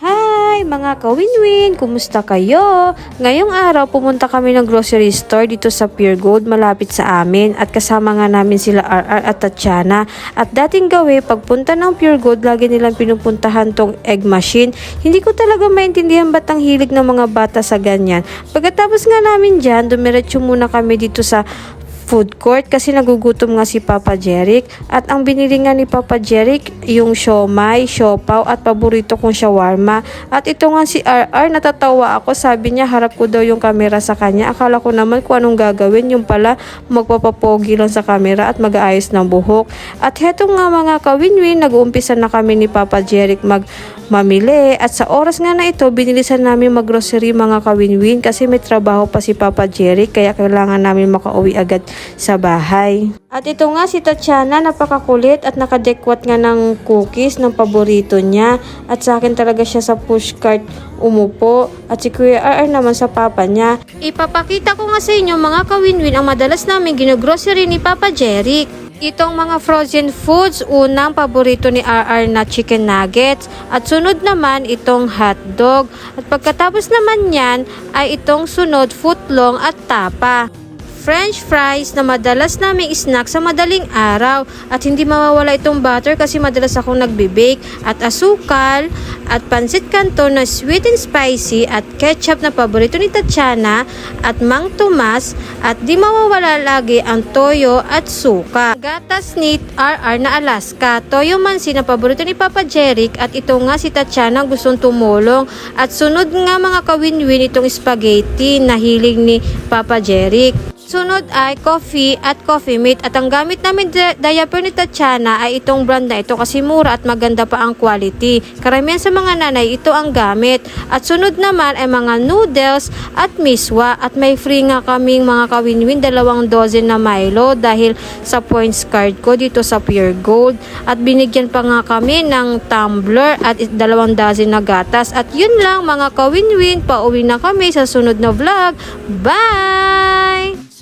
Hi mga kawinwin! Kumusta kayo? Ngayong araw pumunta kami ng grocery store dito sa Pure Gold malapit sa amin at kasama nga namin sila RR at Tatiana. At dating gawi pagpunta ng Pure Gold lagi nilang pinupuntahan tong egg machine. Hindi ko talaga maintindihan ba't ang hilig ng mga bata sa ganyan. Pagkatapos nga namin dyan, dumiretso muna kami dito sa food court kasi nagugutom nga si Papa Jeric at ang binili nga ni Papa Jeric yung siomai, siopaw at paborito kong shawarma. At ito nga si RR, natatawa ako, sabi niya harap ko daw yung camera sa kanya. Akala ko naman kung anong gagawin, yung pala magpapapogi lang sa camera at mag-aayos ng buhok. At heto nga mga kawinwin, nag-uumpisa na kami ni Papa Jeric mamili at sa oras nga na ito binilisan namin maggrocery mga kawinwin kasi may trabaho pa si Papa Jeric kaya kailangan namin makauwi agad sa bahay. At ito nga si Tatiana, napakakulit at nakadekwat nga ng cookies ng paborito niya at sa akin talaga siya sa pushcart umupo at si Kuya RR naman sa papa niya. Ipapakita ko nga sa inyo mga kawinwin ang madalas namin ginogrocery ni Papa Jeric. Itong mga frozen foods, unang paborito ni RR na chicken nuggets at sunod naman itong hotdog at pagkatapos naman yan ay itong sunod footlong at tapa. French fries na madalas naming snack sa madaling araw at hindi mawawala itong butter kasi madalas akong nagbe-bake at asukal at pansit canton na sweet and spicy at ketchup na paborito ni Tatiana at Mang Tomas at di mawawala lagi ang toyo at suka. Gatas ni RR na Alaska, toyo mansi na paborito ni Papa Jeric at ito nga si Tatiana gustong tumulong at sunod nga mga kawinwin itong spaghetti na hilig ni Papa Jeric. Sunod ay coffee at coffee mate at ang gamit namin diaper ni Tatiana ay itong brand na ito kasi mura at maganda pa ang quality. Karamihan sa mga nanay ito ang gamit. At sunod naman ay mga noodles at miswa at may free nga kaming mga kawinwin 2 dozen na Milo dahil sa points card ko dito sa Pure Gold at binigyan pa nga kami ng tumbler at 2 dozen na gatas. At yun lang mga kawinwin, pauwi na kami sa sunod na vlog. Bye!